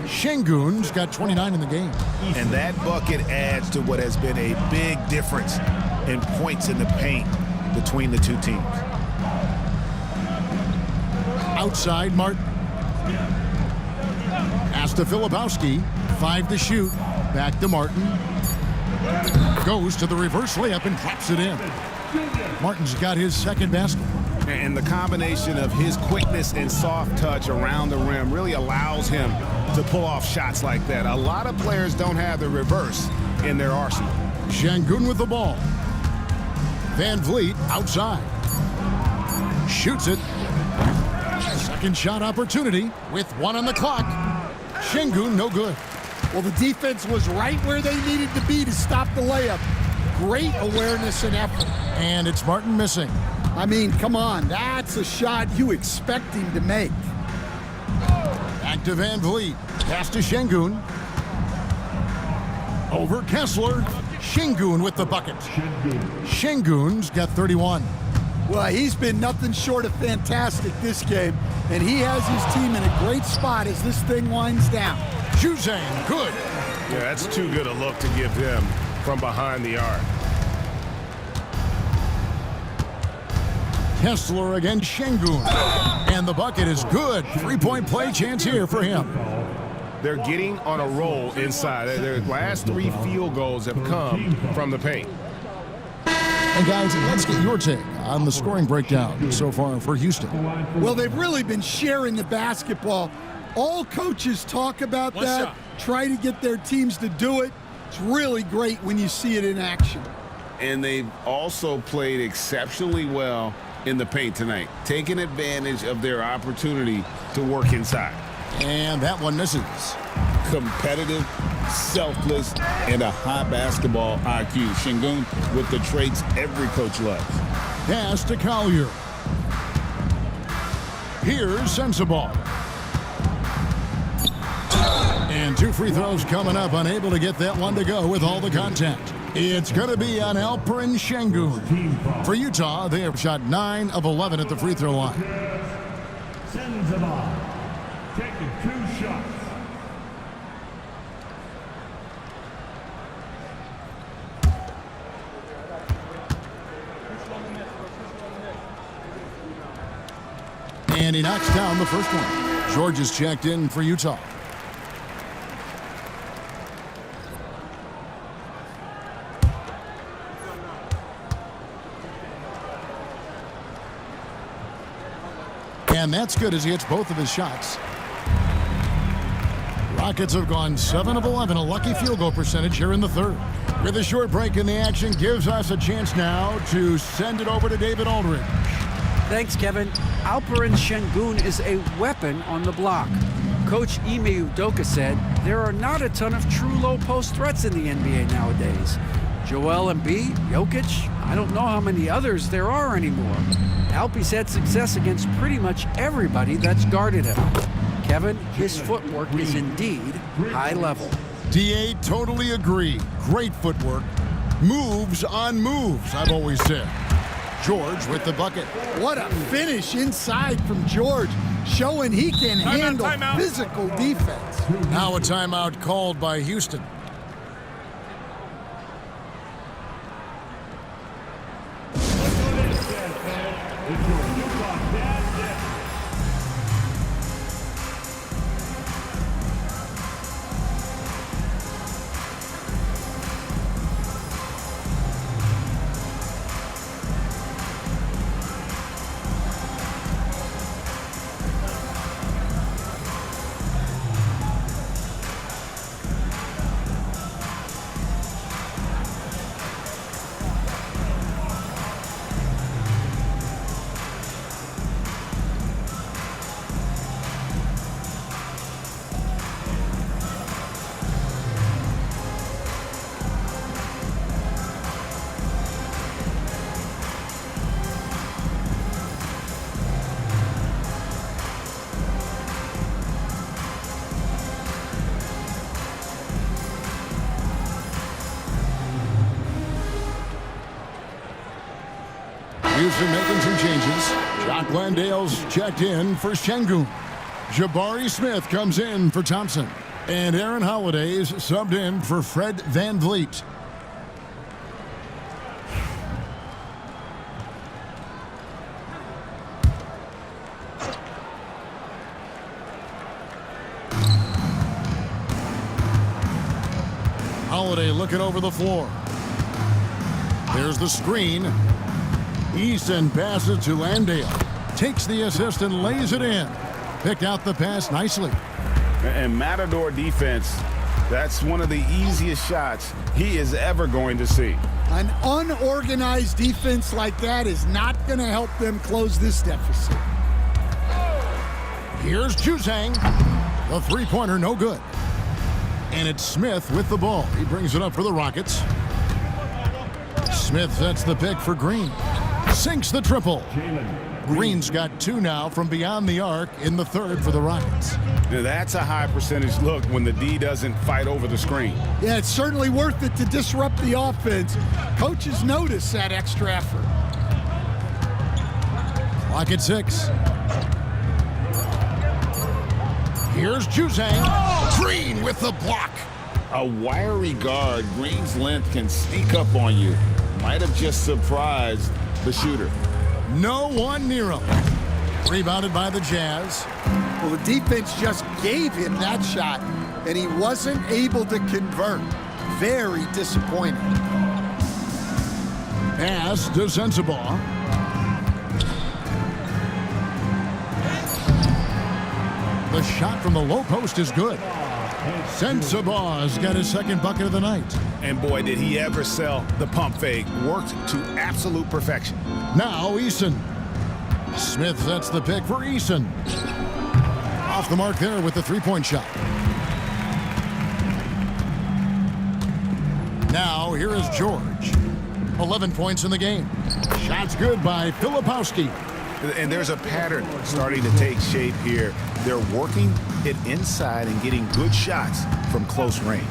Şengün's got 29 in the game. And that bucket adds to what has been a big difference in points in the paint between the two teams. Outside, Martin. Pass to Filipowski. 5 to shoot. Back to Martin. Goes to the reverse layup and drops it in. Martin's got his second basket. And the combination of his quickness and soft touch around the rim really allows him to pull off shots like that. A lot of players don't have the reverse in their arsenal. Şengün with the ball. Van Vliet outside. Shoots it. Second shot opportunity with 1 on the clock. Şengün no good. Well, the defense was right where they needed to be to stop the layup. Great awareness and effort. And it's Martin missing. I mean, come on, that's a shot you expect him to make. Back to Van Vliet. Pass to Şengün. Over Kessler. Şengün with the bucket. Şengün's got 31. Well, he's been nothing short of fantastic this game, and he has his team in a great spot as this thing winds down. Juzang, good. Yeah, that's too good a look to give him from behind the arc. Kessler against Şengün. And the bucket is good. 3-point play chance here for him. They're getting on a roll inside. Their last 3 field goals have come from the paint. And guys, let's get your take on the scoring breakdown so far for Houston. Well, they've really been sharing the basketball. All coaches talk about that, try to get their teams to do it. It's really great when you see it in action. And they've also played exceptionally well in the paint tonight, taking advantage of their opportunity to work inside. And that one misses. Competitive, selfless, and a high basketball IQ. Şengün with the traits every coach loves. Pass to Collier. Here's Sensabaugh. And 2 free throws coming up, unable to get that one to go with all the contact. It's going to be on Alperen Şengün. For Utah, they have shot 9 of 11 at the free throw line. Sensabaugh taking 2 shots. And he knocks down the first one. George is checked in for Utah. And that's good as he hits both of his shots. Rockets have gone 7 of 11, a lucky field goal percentage here in the third. With a short break in the action, gives us a chance now to send it over to David Aldridge. Thanks, Kevin. Alperen Şengün is a weapon on the block. Coach Ime Udoka said there are not a ton of true low-post threats in the NBA nowadays. Joel Embiid, Jokic, I don't know how many others there are anymore. Alpe's had success against pretty much everybody that's guarded him. Kevin, his footwork is indeed high level. DA, totally agree. Great footwork. Moves on moves, I've always said. George with the bucket. What a finish inside from George, showing he can handle physical defense. Now a timeout called by Houston. Houston making some changes. Jock Landale's checked in for Şengün. Jabari Smith comes in for Thompson. And Aaron Holiday's subbed in for Fred VanVleet. Holiday looking over the floor. There's the screen. Eason passes to Landale. Takes the assist and lays it in. Picked out the pass nicely. And Matador defense, that's one of the easiest shots he is ever going to see. An unorganized defense like that is not going to help them close this deficit. Here's Juzang. The three-pointer, no good. And it's Smith with the ball. He brings it up for the Rockets. Smith sets the pick for Green. Sinks the triple. Green's got 2 now from beyond the arc in the third for the Rockets. Now, that's a high percentage look when the D doesn't fight over the screen. Yeah, it's certainly worth it to disrupt the offense. Coaches notice that extra effort. Clock at 6. Here's Juzang. Green with the block. A wiry guard, Green's length can sneak up on you. Might have just surprised the shooter. No one near him. Rebounded by the Jazz. Well, the defense just gave him that shot, and he wasn't able to convert. Very disappointing. Pass to Sensabaugh. The shot from the low post is good. Sensabaugh's got his second bucket of the night. And boy, did he ever sell the pump fake. Worked to absolute perfection. Now Eason. Smith sets the pick for Eason. Off the mark there with the three-point shot. Now here is George. 11 points in the game. Shots good by Filipowski. And there's a pattern starting to take shape here. They're working it inside and getting good shots from close range.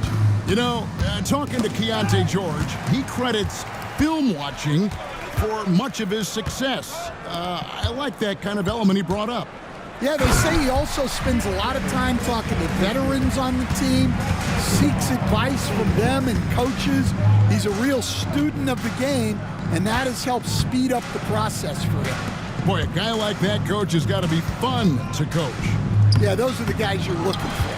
You know, talking to Keontae George, he credits film watching for much of his success. I like that kind of element he brought up. Yeah, they say he also spends a lot of time talking to veterans on the team, seeks advice from them and coaches. He's a real student of the game, and that has helped speed up the process for him. Boy, a guy like that, coach, has got to be fun to coach. Yeah, those are the guys you're looking for.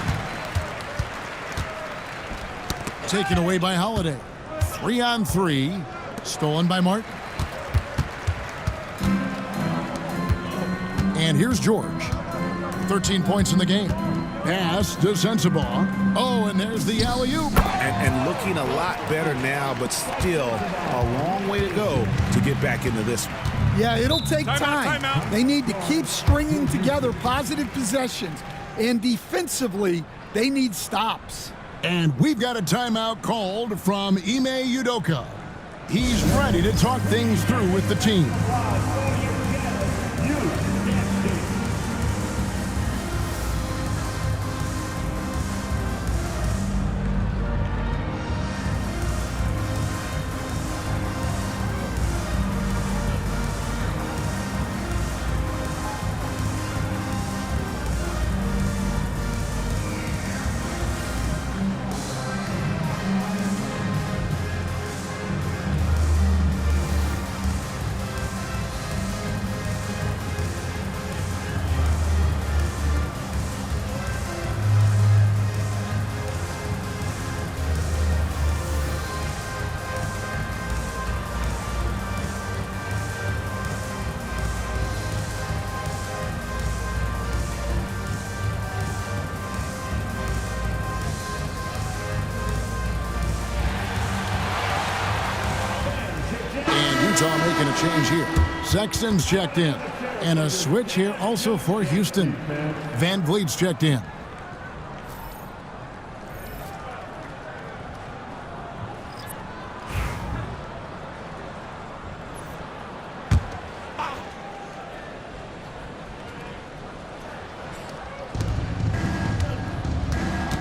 Taken away by Holiday. 3-on-3. Stolen by Martin. And here's George. 13 points in the game. Pass to Sensabaugh. Oh, and there's the alley-oop. And looking a lot better now, but still a long way to go to get back into this one. Yeah, it'll take time. They need to keep stringing together positive possessions. And defensively, they need stops. And we've got a timeout called from Ime Udoka. He's ready to talk things through with the team. Utah making a change here. Sexton's checked in. And a switch here also for Houston. Van Vliet's checked in.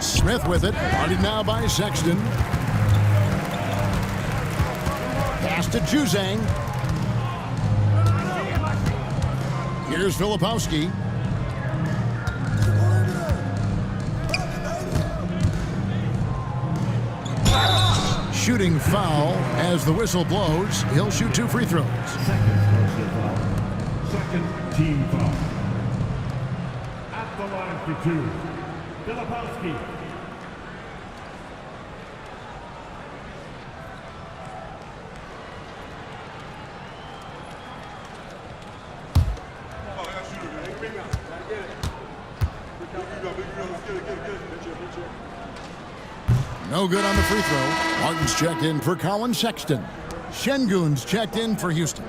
Smith with it. Guarded now by Sexton. Pass to Juzang. Here's Filipowski. Shooting foul as the whistle blows. He'll shoot 2 free throws. Second team foul. At the line for 2, Filipowski. No good on the free throw. Martin's checked in for Colin Sexton. Şengün's checked in for Houston.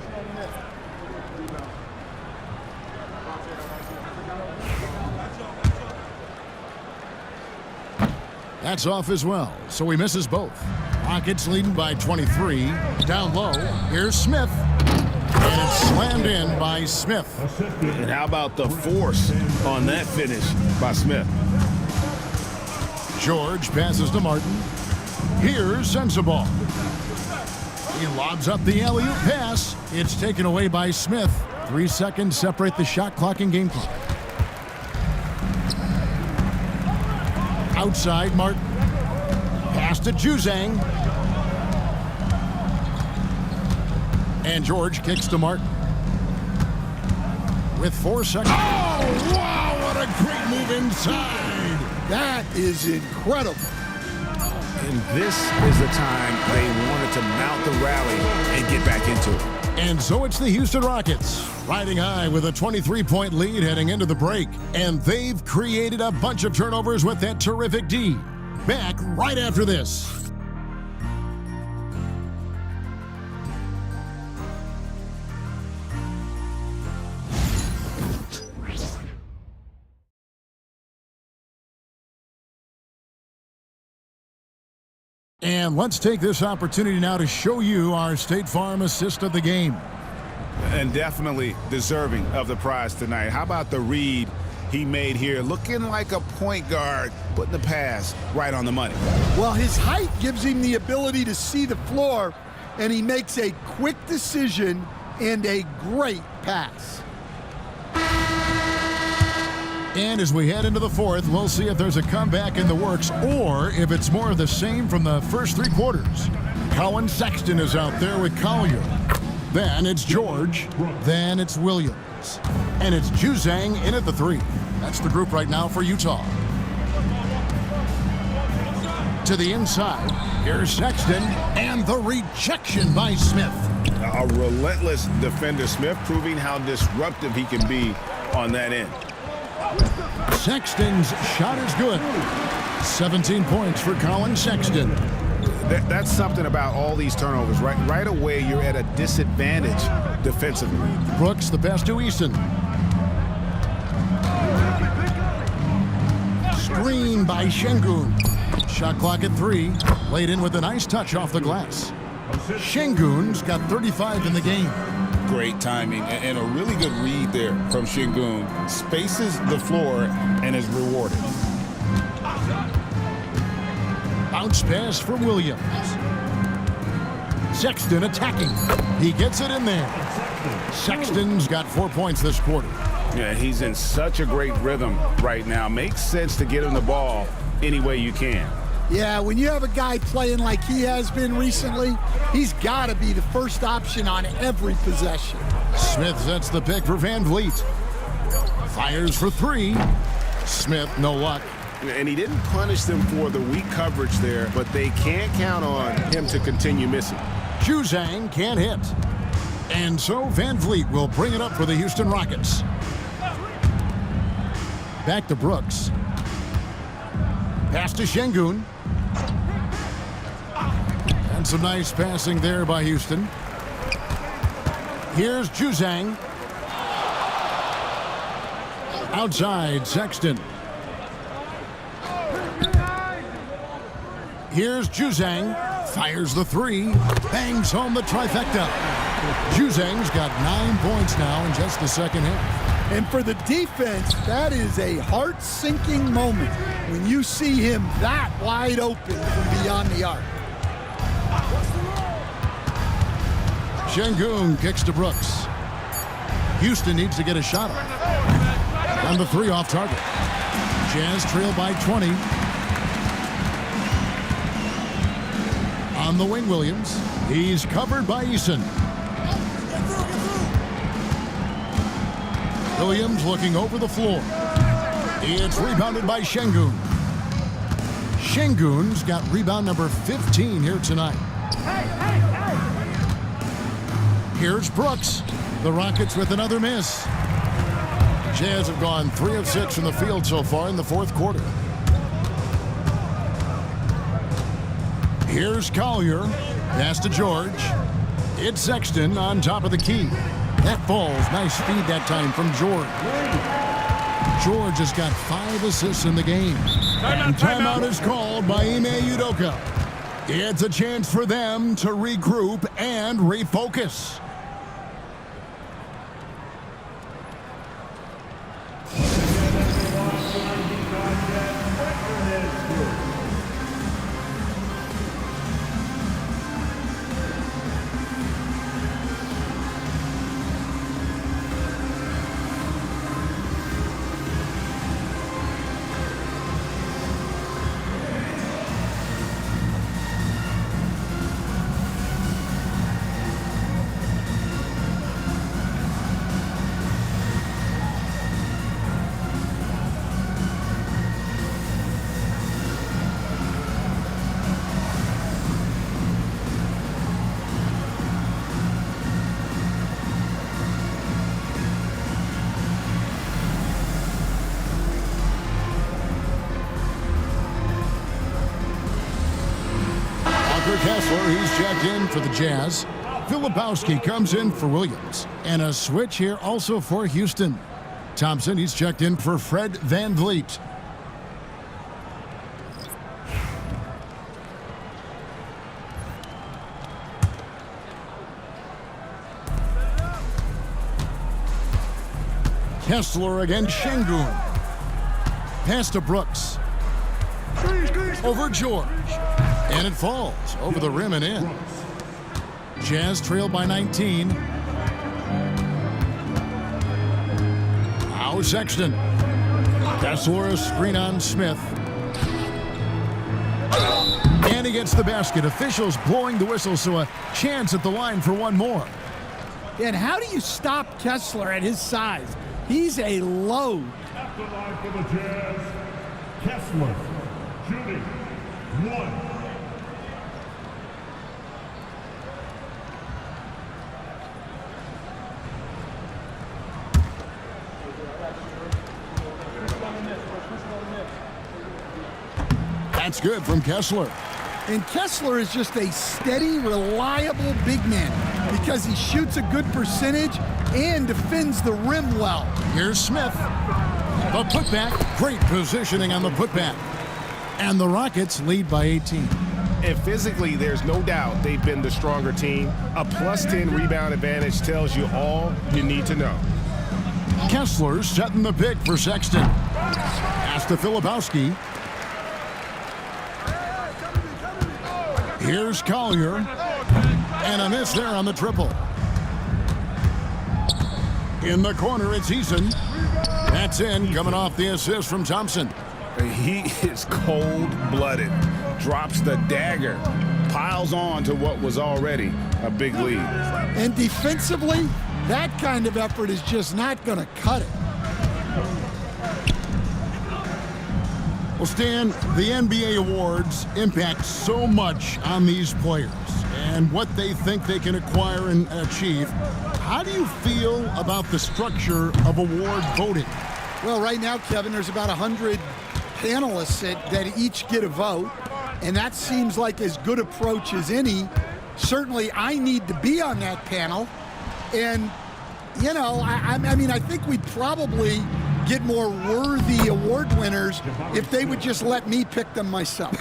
That's off as well, so he misses both. Rockets leading by 23. Down low, here's Smith. And it's slammed in by Smith. And how about the force on that finish by Smith? George passes to Martin. Here's Sensabaugh. He lobs up the alley-oop pass. It's taken away by Smith. 3 seconds separate the shot clock and game clock. Outside, Martin. Pass to Juzang. And George kicks to Martin. With 4 seconds. Oh, wow, what a great move inside. That is incredible. And this is the time they wanted to mount the rally and get back into it. And so it's the Houston Rockets, riding high with a 23-point lead heading into the break. And they've created a bunch of turnovers with that terrific D. Back right after this. And let's take this opportunity now to show you our State Farm assist of the game. And definitely deserving of the prize tonight. How about the read he made here? Looking like a point guard, putting the pass right on the money. Well, his height gives him the ability to see the floor, and he makes a quick decision and a great pass. And as we head into the fourth, we'll see if there's a comeback in the works or if it's more of the same from the first 3 quarters. Colin Sexton is out there with Collier. Then it's George. Then it's Williams. And it's Juzang in at the 3. That's the group right now for Utah. To the inside. Here's Sexton. And the rejection by Smith. A relentless defender, Smith, proving how disruptive he can be on that end. Sexton's shot is good. 17 points for Colin Sexton. That's something about all these turnovers. Right away, you're at a disadvantage defensively. Brooks, the pass to Eason. Screen by Şengün. Shot clock at 3. Laid in with a nice touch off the glass. Şengün's got 35 in the game. Great timing and a really good read there from Şengün. Spaces the floor and is rewarded. Bounce pass from Williams. Sexton attacking. He gets it in there. Sexton's got 4 points this quarter. Yeah, he's in such a great rhythm right now. Makes sense to get him the ball any way you can. Yeah, when you have a guy playing like he has been recently, he's got to be the first option on every possession. Smith sets the pick for Van Vliet. Fires for 3. Smith, no luck. And he didn't punish them for the weak coverage there, but they can't count on him to continue missing. Juzang can't hit. And so Van Vliet will bring it up for the Houston Rockets. Back to Brooks. Pass to Şengün. And some nice passing there by Houston. Here's Juzang. Outside, Sexton. Here's Juzang. Fires the 3. Bangs home the trifecta. Juzang's got 9 points now in just the second half. And for the defense, that is a heart-sinking moment when you see him that wide open from beyond the arc. Şengün kicks to Brooks. Houston needs to get a shot off. On the 3 off target. Jazz trail by 20. On the wing, Williams. He's covered by Eason. Williams looking over the floor. It's rebounded by Şengün. Şengün's got rebound number 15 here tonight. Here's Brooks. The Rockets with another miss. Jazz have gone 3 of 6 from the field so far in the fourth quarter. Here's Collier. Pass to George. It's Sexton on top of the key. That falls. Nice feed that time from George. George has got 5 assists in the game. And timeout is called by Ime Udoka. It's a chance for them to regroup and refocus. Kessler, he's checked in for the Jazz. Filipowski comes in for Williams. And a switch here also for Houston. Thompson, he's checked in for Fred VanVleet. Kessler against Şengün. Pass to Brooks. Over George. And it falls over the rim and in. Jazz trail by 19. Now Sexton. Kessler, a screen on Smith. And he gets the basket. Officials blowing the whistle, so a chance at the line for one more. And how do you stop Kessler at his size? He's a load. At the line for the Jazz, Kessler, shooting 1. That's good from Kessler. And Kessler is just a steady, reliable big man because he shoots a good percentage and defends the rim well. Here's Smith. The putback. Great positioning on the putback. And the Rockets lead by 18. And physically, there's no doubt they've been the stronger team. A +10 rebound advantage tells you all you need to know. Kessler setting the pick for Sexton. Pass to Filipowski. Here's Collier. And a miss there on the triple. In the corner, it's Eason. That's in, coming off the assist from Thompson. He is cold-blooded. Drops the dagger. Piles on to what was already a big lead. And defensively, that kind of effort is just not going to cut it. Well, Stan, the NBA awards impact so much on these players and what they think they can acquire and achieve. How do you feel about the structure of award voting? Well, right now, Kevin, there's about 100 panelists that each get a vote, and that seems like as good approach as any. Certainly, I need to be on that panel, and, you know, I mean, I think we'd probably get more worthy award winners if they would just let me pick them myself.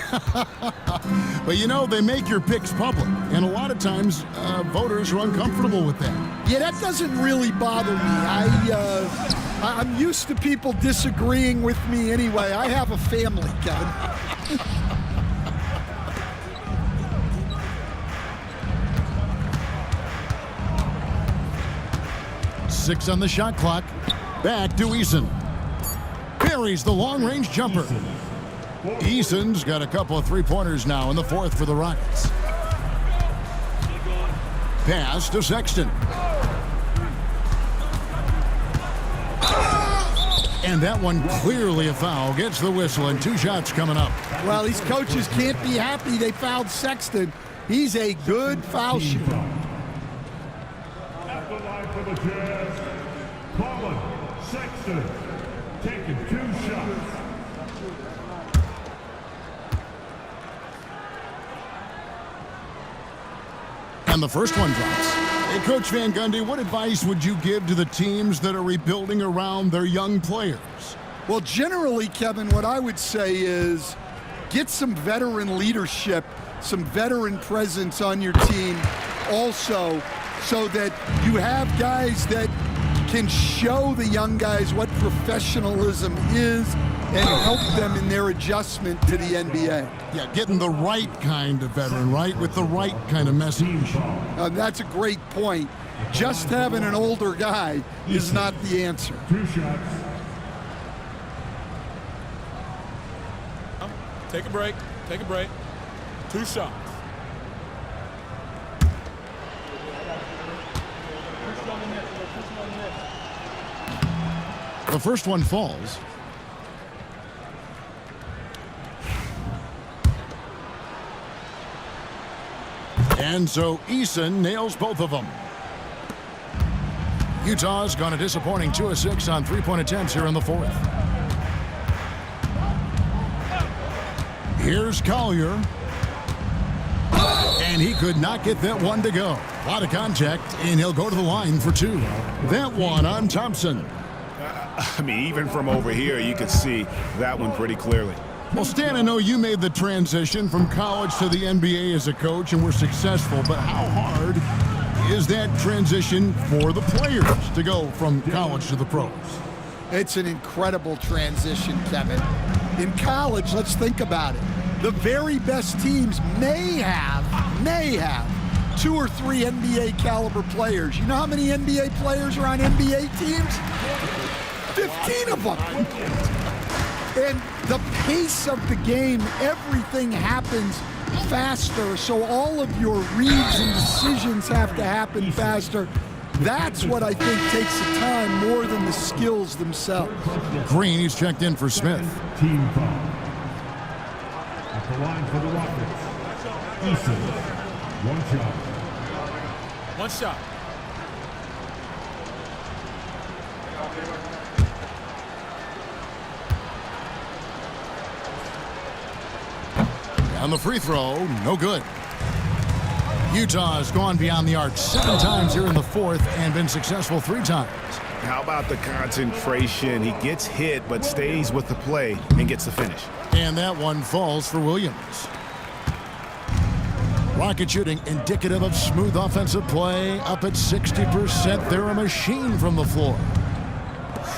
But, you know, they make your picks public, and a lot of times voters are uncomfortable with that. Yeah, that doesn't really bother me. I'm used to people disagreeing with me anyway. I have a family, Kevin. 6 on the shot clock. Back to Eason. Buries the long-range jumper. Eason's got a couple of three-pointers now in the fourth for the Rockets. Pass to Sexton. And that one clearly a foul. Gets the whistle, and 2 shots coming up. Well, these coaches can't be happy they fouled Sexton. He's a good foul shooter. At the line for the Jazz, Colin Sexton, taking 2 shots. And the first one drops. Hey, Coach Van Gundy, what advice would you give to the teams that are rebuilding around their young players? Well, generally, Kevin, what I would say is get some veteran leadership, some veteran presence on your team also, so that you have guys that can show the young guys what professionalism is and help them in their adjustment to the NBA. Yeah, getting the right kind of veteran, right? With the right kind of message. That's a great point. Just having an older guy is not the answer. 2 shots. Take a break. Take a break. 2 shots. The first one falls. And so Eason nails both of them. Utah's gone a disappointing 2 of 6 on three-point attempts here in the fourth. Here's Collier. And he could not get that one to go. A lot of contact, and he'll go to the line for 2. That one on Thompson. I mean, even from over here, you could see that one pretty clearly. Well, Stan, I know you made the transition from college to the NBA as a coach and were successful, but how hard is that transition for the players to go from college to the pros? It's an incredible transition, Kevin. In college, let's think about it. The very best teams may have 2 or 3 NBA caliber players. You know how many NBA players are on NBA teams? 15 of them. And the pace of the game, everything happens faster, so all of your reads and decisions have to happen faster. That's what I think takes the time more than the skills themselves. Green, he's checked in for Smith. Team foul. At the line for the Rockets, Eason. 1 shot. 1 shot. On the free throw, no good. Utah has gone beyond the arc 7 times here in the 4th and been successful 3 times. How about the concentration? He gets hit, but stays with the play and gets the finish. And that one falls for Williams. Rocket shooting indicative of smooth offensive play, up at 60%. They're a machine from the floor.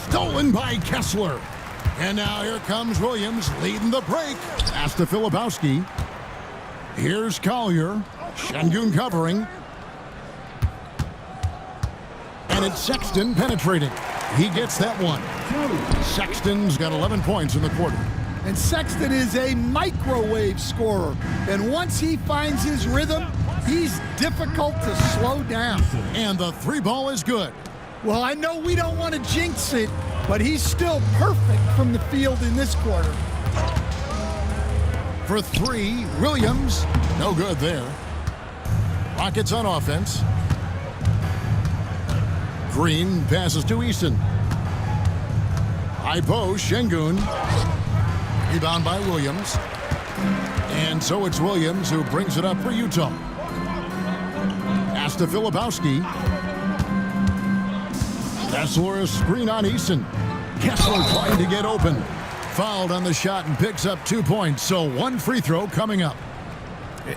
Stolen by Kessler. And now here comes Williams leading the break. Pass to Filipowski. Here's Collier. Şengün covering. And it's Sexton penetrating. He gets that one. Sexton's got 11 points in the quarter. And Sexton is a microwave scorer. And once he finds his rhythm, he's difficult to slow down. And the 3 ball is good. Well, I know we don't want to jinx it, but he's still perfect from the field in this quarter. For 3, Williams. No good there. Rockets on offense. Green passes to Eason. High post, Şengün. Rebound by Williams. And so it's Williams who brings it up for Utah. Pass to Filipowski. Kessler, screen on Eason. Kessler trying to get open. Fouled on the shot and picks up 2 points. So 1 free throw coming up.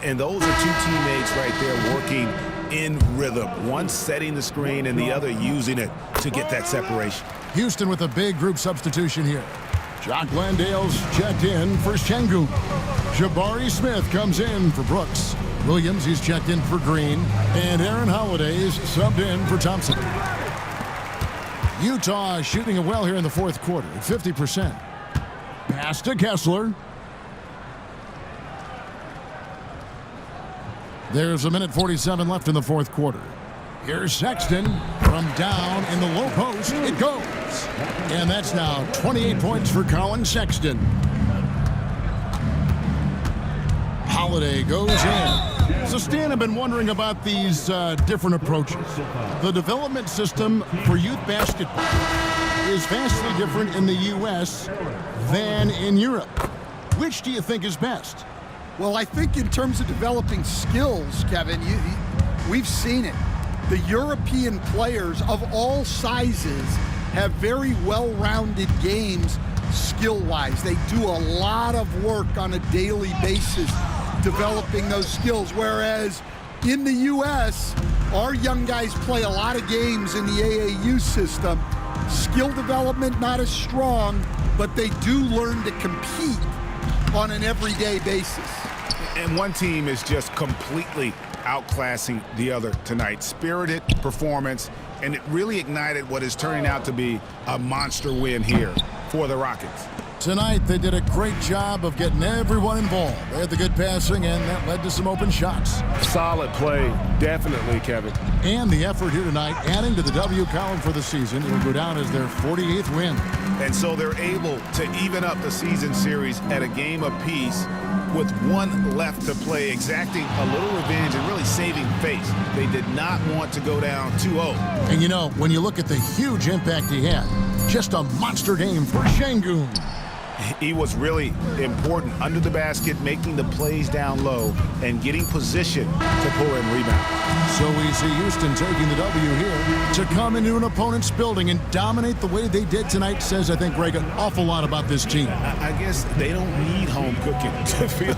And those are 2 teammates right there working in rhythm. One setting the screen and the other using it to get that separation. Houston with a big group substitution here. Jock Landale's checked in for Şengün. Jabari Smith comes in for Brooks. Williams, he's checked in for Green. And Aaron Holiday's subbed in for Thompson. Utah shooting it well here in the 4th quarter at 50%. Pass to Kessler. There's 1:47 left in the 4th quarter. Here's Sexton from down in the low post. It goes. And that's now 28 points for Colin Sexton. Holiday goes in. So Stan, I've been wondering about these different approaches. The development system for youth basketball is vastly different in the U.S. than in Europe. Which do you think is best? Well, I think in terms of developing skills, Kevin, we've seen it. The European players of all sizes have very well-rounded games skill-wise. They do a lot of work on a daily basis developing those skills, whereas in the U.S., our young guys play a lot of games in the AAU system. Skill development not as strong, but they do learn to compete on an everyday basis. And one team is just completely outclassing the other tonight. Spirited performance, and it really ignited what is turning out to be a monster win here for the Rockets. Tonight, they did a great job of getting everyone involved. They had the good passing, and that led to some open shots. Solid play, definitely, Kevin. And the effort here tonight, adding to the W column for the season. It will go down as their 48th win. And so they're able to even up the season series at a game apiece with 1 left to play, exacting a little revenge and really saving face. They did not want to go down 2-0. And you know, when you look at the huge impact he had, just a monster game for Şengün. He was really important under the basket, making the plays down low and getting position to pull in rebounds. So we see Houston taking the W here. To come into an opponent's building and dominate the way they did tonight says, I think, Greg, an awful lot about this team. I guess they don't need home cooking to feel